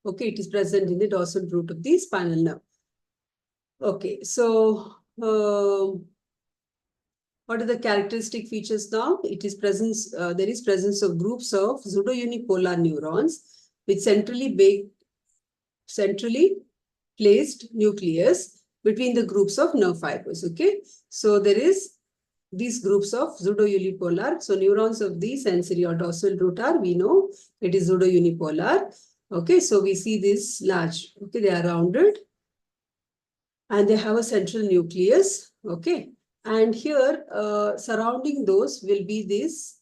Okay, it is present in the dorsal root of the spinal nerve. Okay, so what are the characteristic features now? It is presence. There is presence of groups of pseudounipolar neurons with centrally placed nucleus between the groups of nerve fibers. Okay, so there is these groups of pseudounipolar. So neurons of the sensory or dorsal root are, we know it is pseudounipolar. Okay, so we see this large. Okay, they are rounded and they have a central nucleus. Okay, and here surrounding those will be these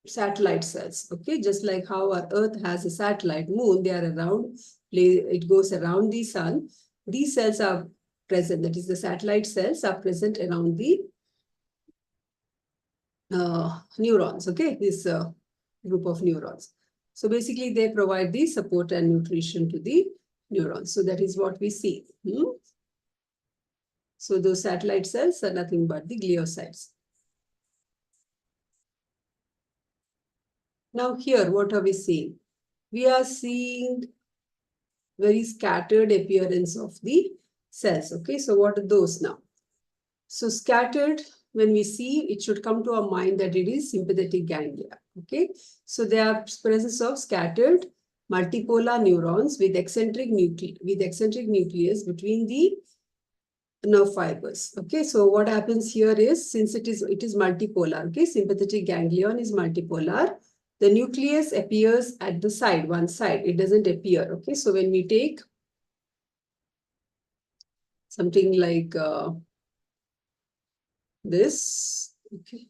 satellite cells. Okay, just like how our Earth has a satellite moon, they are around, it goes around the sun. These cells are present, that is the satellite cells are present around the neurons. Okay, this group of neurons. So basically they provide the support and nutrition to the neurons. So that is what we see. So those satellite cells are nothing but the gliocytes. Now here, what are we seeing? We are seeing very scattered appearance of the cells. Okay, so what are those now? So scattered, when we see, it should come to our mind that it is sympathetic ganglia. Okay, so there are presence of scattered multipolar neurons with eccentric nucleus between the nerve fibers. Okay, so what happens here is, since it is multipolar, okay, sympathetic ganglion is multipolar, the nucleus appears at the side, one side, it doesn't appear. Okay, so when we take something like this, okay,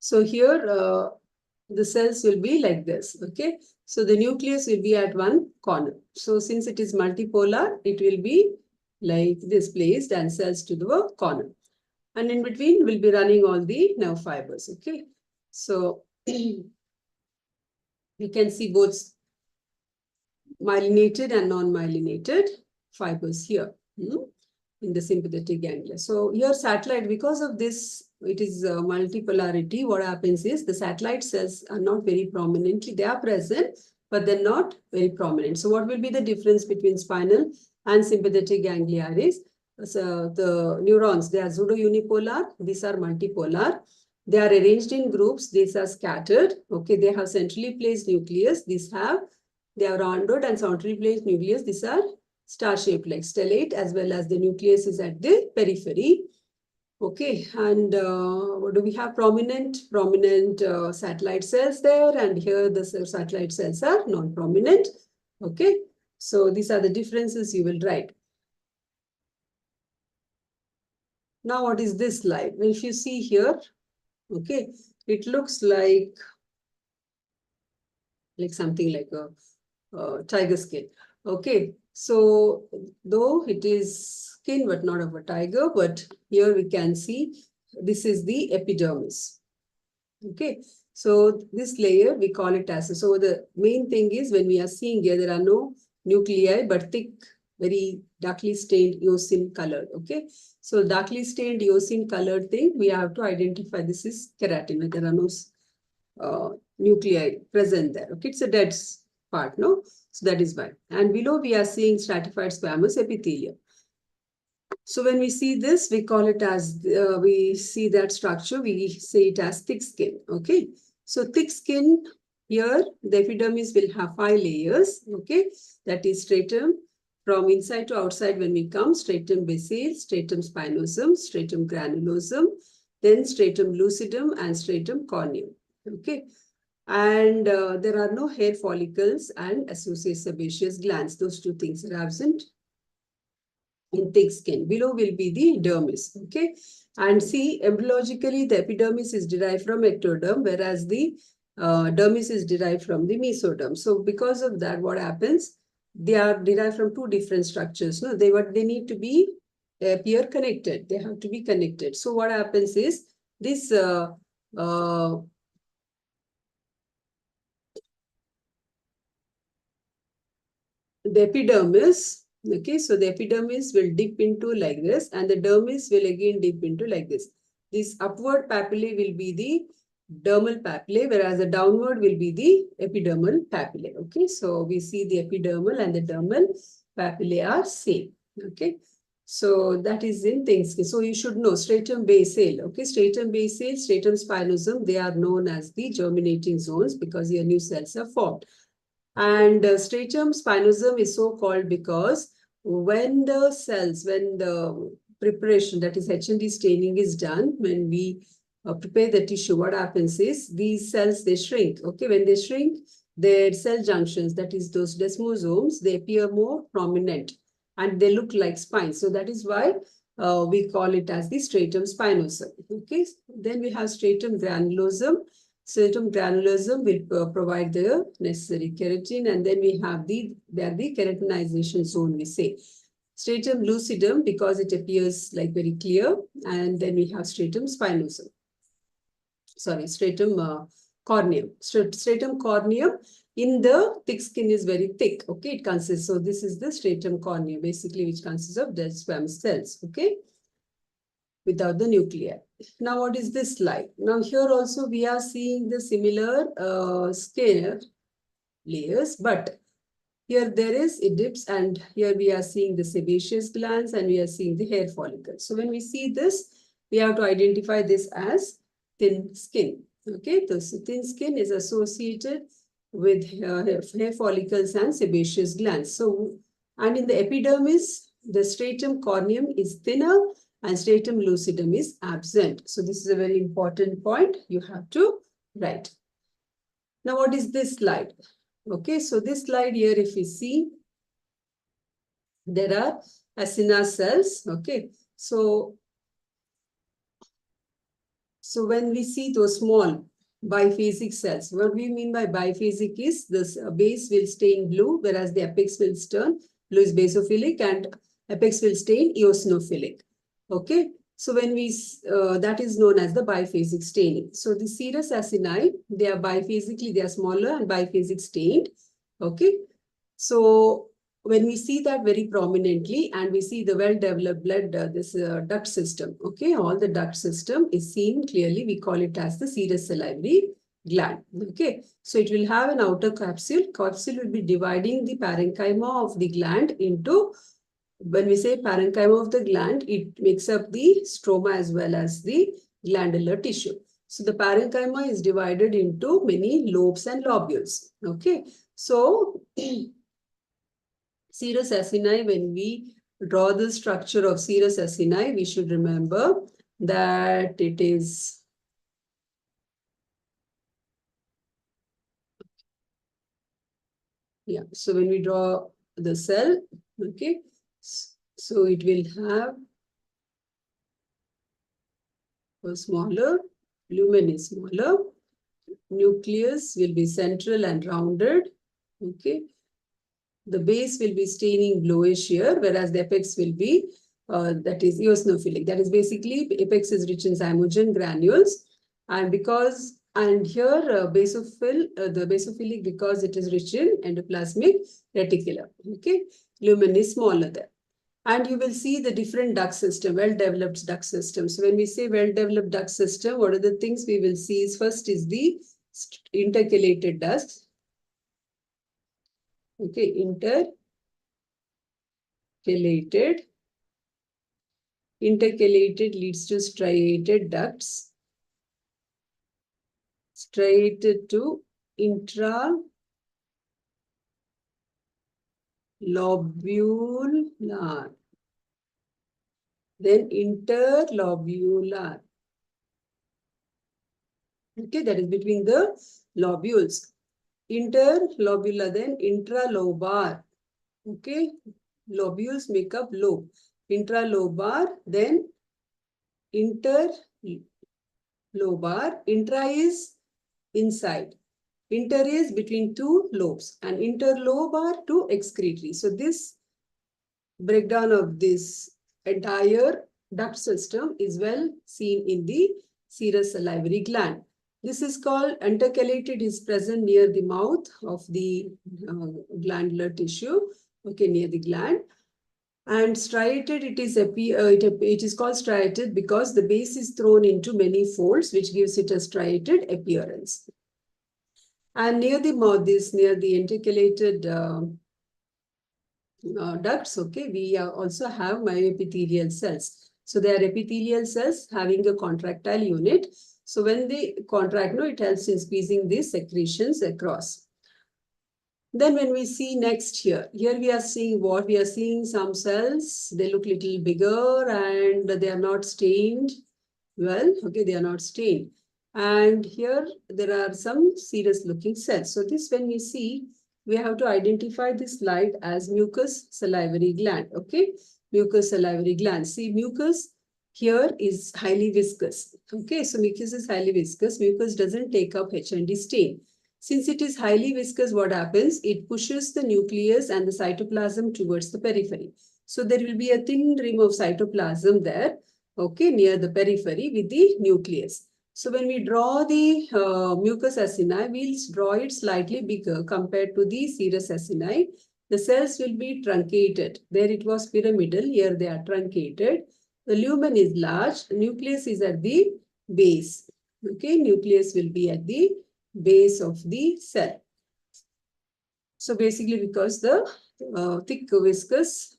so here the cells will be like this. Okay, so the nucleus will be at one corner. So since it is multipolar, it will be like this placed and cells to the corner. And in between will be running all the nerve fibers. Okay, so you can see both myelinated and non-myelinated fibers here in the sympathetic ganglia. So here satellite, because of this, it is multipolarity. What happens is the satellite cells are not very prominently, they are present, but they're not very prominent. So what will be the difference between spinal and sympathetic ganglia is, so the neurons, they are pseudounipolar, these are multipolar. They are arranged in groups, these are scattered. Okay, they have centrally placed nucleus, they are rounded and centrally placed nucleus, these are star-shaped like stellate, as well as the nucleus is at the periphery. Okay, and what do we have? Prominent satellite cells there, and here the satellite cells are non-prominent. Okay, so these are the differences you will write. Now, what is this slide? Well, if you see here, okay, it looks like something like a tiger skin. Okay, so though it is skin but not of a tiger, but here we can see this is the epidermis. Okay, so this layer we call it as, so the main thing is when we are seeing here, there are no nuclei but thick, very darkly stained eosin colored. Okay, so darkly stained eosin colored thing, we have to identify this is keratin. There are no nuclei present there. Okay, it's a dead part, no? So that is why. And below we are seeing stratified squamous epithelium. So when we see this, we call it as, we see that structure, we say it as thick skin. Okay, so thick skin, here the epidermis will have 5 layers. Okay, that is stratum, from inside to outside when we come, stratum basale, stratum spinosum, stratum granulosum, then stratum lucidum and stratum corneum. Okay, and there are no hair follicles and associated sebaceous glands. Those two things are absent in thick skin. Below will be the dermis. Okay, and see, embryologically the epidermis is derived from ectoderm, whereas the dermis is derived from the mesoderm. So because of that, what happens? They are derived from 2 different structures. No, they need to be appear connected. They have to be connected. So what happens is, This the epidermis, okay, so the epidermis will dip into like this, and the dermis will again dip into like this. This upward papillae will be the dermal papillae, whereas the downward will be the epidermal papillae. Okay, so we see the epidermal and the dermal papillae are same. Okay, so that is in things. So you should know stratum basale. Okay, stratum basale, stratum spinosum, they are known as the germinating zones because here new cells are formed. And stratum spinosum is so called because when the cells, when the preparation, that is H&D staining is done, when we prepare the tissue, what happens is these cells, they shrink. Okay, when they shrink, their cell junctions, that is those desmosomes, they appear more prominent and they look like spines. So that is why we call it as the stratum spinosum. Okay, then we have stratum granulosum. Stratum granulosum will provide the necessary keratin, and then we have the keratinization zone, we say. Stratum lucidum, because it appears like very clear, and then we have stratum spinosum. Sorry, stratum corneum. Stratum corneum in the thick skin is very thick. Okay, it consists. So this is the stratum corneum, basically, which consists of dead squamous cells. Okay, without the nuclei. Now, what is this slide? Now, here also we are seeing the similar skin layers, but here there is, it dips, and here we are seeing the sebaceous glands and we are seeing the hair follicles. So when we see this, we have to identify this as thin skin. Okay, so thin skin is associated with hair follicles and sebaceous glands. So, and in the epidermis, the stratum corneum is thinner and stratum lucidum is absent. So this is a very important point you have to write. Now, what is this slide? Okay, so this slide here, if you see, there are acina cells. Okay, so when we see those small biphasic cells, what we mean by biphasic is this base will stain blue, whereas the apex will turn blue is basophilic and apex will stain eosinophilic. Okay, so when we, that is known as the biphasic staining. So the serous acini, they are biphasically, they are smaller and biphasic stained. Okay, so when we see that very prominently and we see the well-developed blood, this duct system, okay, all the duct system is seen clearly. We call it as the serous salivary gland. Okay, so it will have an outer capsule. Capsule will be dividing the parenchyma of the gland into, when we say parenchyma of the gland, it makes up the stroma as well as the glandular tissue. So the parenchyma is divided into many lobes and lobules. Okay, so serous acini, when we draw the structure of serous acini, we should remember that it is so when we draw the cell, okay, so it will have a smaller, lumen is smaller, nucleus will be central and rounded, okay. The base will be staining bluish here, whereas the apex will be, that is eosinophilic. That is basically, apex is rich in zymogen granules. And because, and here the basophilic, because it is rich in endoplasmic reticulum. Okay, lumen is smaller there. And you will see the different duct system, well-developed duct system. So when we say well-developed duct system, what are the things we will see is, first is the intercalated ducts. Okay, intercalated leads to striated ducts. Striated to intralobular. Then interlobular. Okay, that is between the lobules. Interlobular, then intralobar. Okay, lobules make up lobe. Intralobar, then interlobar. Intra is inside. Inter is between two lobes and interlobar to excretory. So this breakdown of this entire duct system is well seen in the serous salivary gland. This is called intercalated, is present near the mouth of the glandular tissue, okay, near the gland. And striated, it is called striated because the base is thrown into many folds, which gives it a striated appearance. And near the mouth, near the intercalated ducts, okay, we also have myoepithelial cells. So they are epithelial cells having a contractile unit. So when they contract, it helps in squeezing these secretions across. Then when we see next here we are seeing what? We are seeing some cells, they look little bigger and they are not stained well, okay, they are not stained. And here there are some serous looking cells. So this, when we see, we have to identify this slide as mucous salivary gland, okay, mucous salivary gland. See, mucus here is highly viscous, okay, so mucus is highly viscous. Mucus doesn't take up H&D stain. Since it is highly viscous, what happens? It pushes the nucleus and the cytoplasm towards the periphery. So there will be a thin rim of cytoplasm there, okay, near the periphery with the nucleus. So when we draw the mucous acini, we'll draw it slightly bigger compared to the serous acini. The cells will be truncated. There it was pyramidal, here they are truncated. The lumen is large, nucleus is at the base. Okay, nucleus will be at the base of the cell. So basically because the thick viscous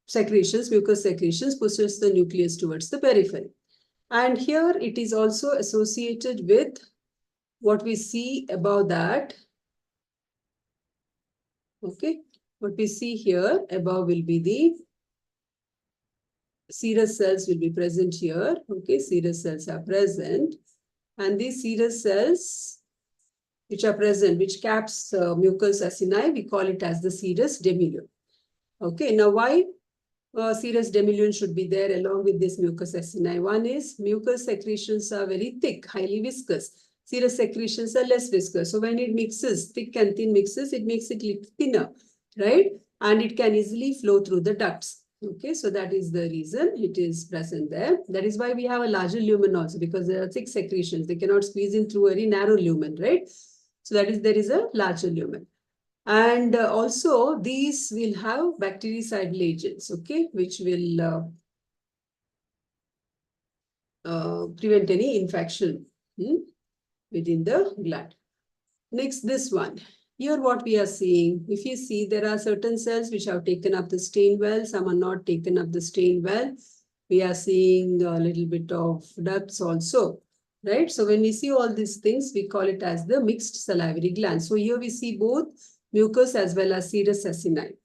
secretions, mucous secretions pushes the nucleus towards the periphery. And here it is also associated with what we see above that. Okay, what we see here above will be the serous cells will be present here. Okay, serous cells are present. And these serous cells which are present, which caps mucous acini, we call it as the serous demilune. Okay, now why serous demilune should be there along with this mucous acini? One is mucous secretions are very thick, highly viscous. Serous secretions are less viscous. So when it mixes, thick and thin mixes, it makes it little thinner, right? And it can easily flow through the ducts. Okay, so that is the reason it is present there. That is why we have a larger lumen also, because there are thick secretions. They cannot squeeze in through a very narrow lumen, right? So that is, there is a larger lumen. And also these will have bactericidal agents, okay, which will prevent any infection within the gland. Next, this one. Here what we are seeing, if you see, there are certain cells which have taken up the stain well, some are not taken up the stain well. We are seeing a little bit of ducts also, right? So when we see all these things, we call it as the mixed salivary gland. So here we see both mucus as well as serous acini.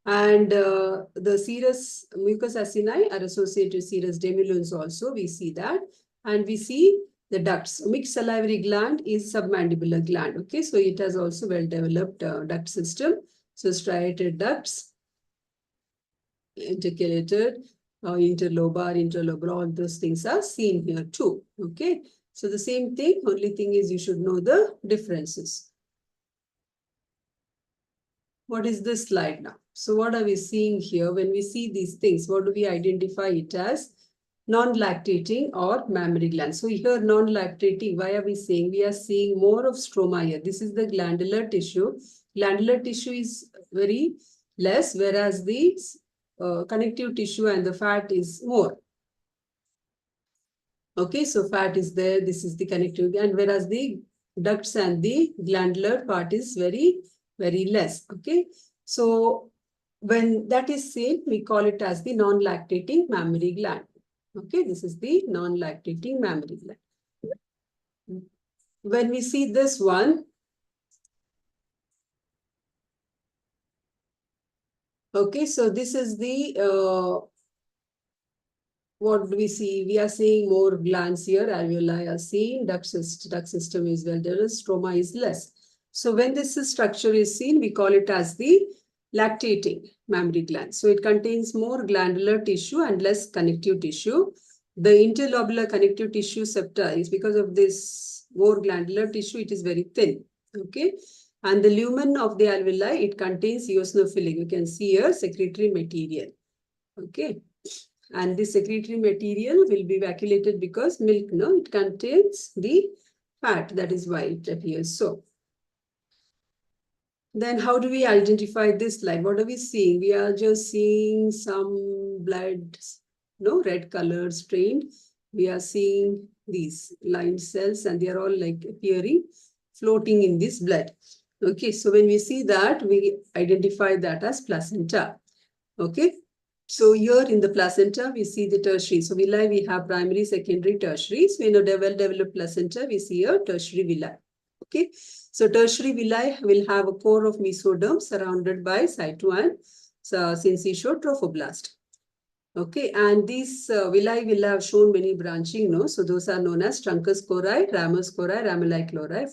And the serous mucous acini are associated with serous demilunes also, we see that. And we see the ducts. Mixed salivary gland is submandibular gland. Okay, so it has also well-developed duct system. So striated ducts, intercalated, interlobar, all those things are seen here too. Okay, so the same thing, only thing is you should know the differences. What is this slide now? So what are we seeing here? When we see these things, what do we identify it as? Non-lactating or mammary gland. So here non-lactating, why are we saying? We are seeing more of stroma here. This is the glandular tissue. Glandular tissue is very less, whereas the connective tissue and the fat is more. Okay, so fat is there. This is the connective, and whereas the ducts and the glandular part is very, very less. Okay, so when that is seen, we call it as the non-lactating mammary gland. Okay, this is the non-lactating mammary gland. When we see this one, okay, so this is the, what do we see? We are seeing more glands here, alveoli are seen, duct system is well developed, stroma is less. So when this structure is seen, we call it as the lactating mammary gland. So it contains more glandular tissue and less connective tissue. The interlobular connective tissue septa is because of this more glandular tissue, it is very thin. Okay. And the lumen of the alveoli, it contains eosinophilic. You can see here secretory material. Okay. And this secretory material will be vacuolated because milk, no, it contains the fat. That is why it appears so. Then how do we identify this slide? What are we seeing? We are just seeing some blood, no, red color strained. We are seeing these lined cells and they are all like appearing, floating in this blood. Okay, so when we see that, we identify that as placenta. Okay, so here in the placenta, we see the tertiary. So villi, we have primary, secondary, tertiary. So in a well-developed placenta, we see a tertiary villi. Okay, so tertiary villi will have a core of mesoderm surrounded by cyto and syncytial trophoblast. Okay, and these villi will have shown many branching, no? So those are known as truncus cori, ramus cori, ramellae chlori,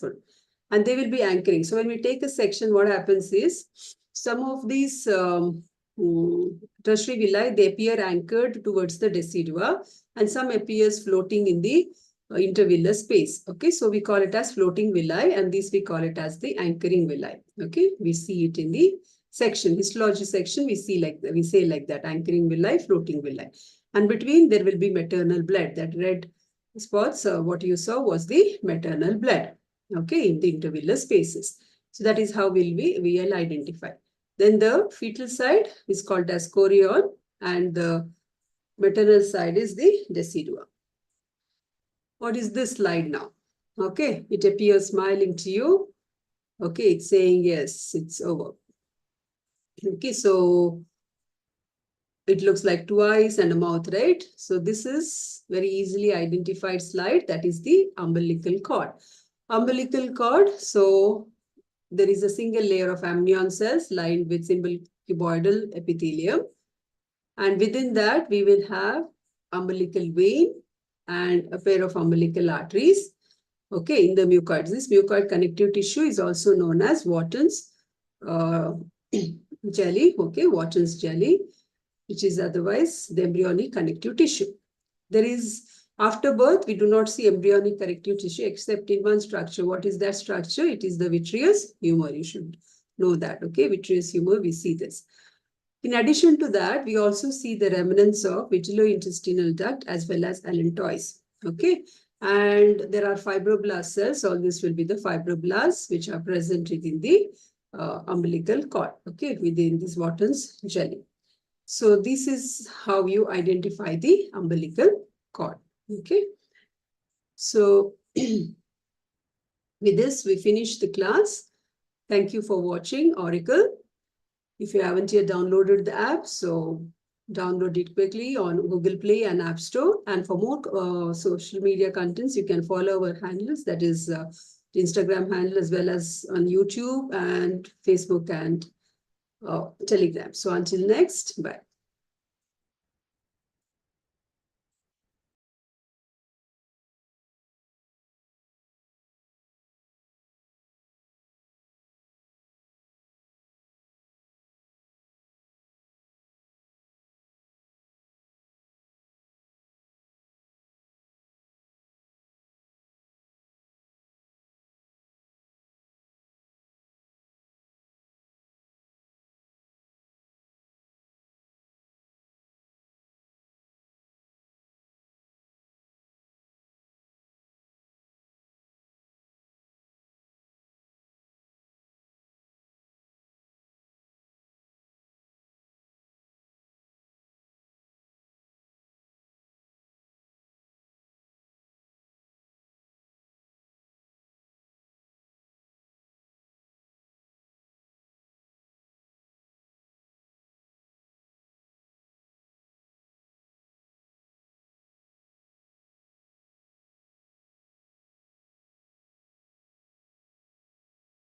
and they will be anchoring. So when we take a section, what happens is some of these tertiary villi, they appear anchored towards the decidua, and some appears floating in the intervillar space. Okay, so we call it as floating villi, and this we call it as the anchoring villi. Okay, we see it in the section, histology section, we see like we say like that, anchoring villi, floating villi. And between there will be maternal blood. That red spots, what you saw was the maternal blood. Okay, in the intervillar spaces. So that is how we'll identify. Then the fetal side is called as chorion, and the maternal side is the decidua. What is this slide now? Okay, it appears smiling to you. Okay, it's saying yes, it's over. Okay, so it looks like two eyes and a mouth, right? So this is very easily identified slide. That is the umbilical cord. Umbilical cord, so there is a single layer of amnion cells lined with simple cuboidal epithelium. And within that, we will have umbilical vein and a pair of umbilical arteries. Okay, in the mucoid. This mucoid connective tissue is also known as Wharton's jelly. Okay, Wharton's jelly, which is otherwise the embryonic connective tissue. There is, after birth, we do not see embryonic connective tissue except in one structure. What is that structure? It is the vitreous humor. You should know that. Okay, vitreous humor, we see this. In addition to that, we also see the remnants of vitellointestinal duct as well as allantois. Okay, and there are fibroblast cells. All this will be the fibroblasts which are present within the umbilical cord. Okay, within this Wharton's jelly. So this is how you identify the umbilical cord. Okay. So with this, we finish the class. Thank you for watching Auricle. If you haven't yet downloaded the app, so download it quickly on Google Play and App Store. And for more social media contents, you can follow our handles. That is the Instagram handle as well as on YouTube and Facebook and Telegram. So until next, bye.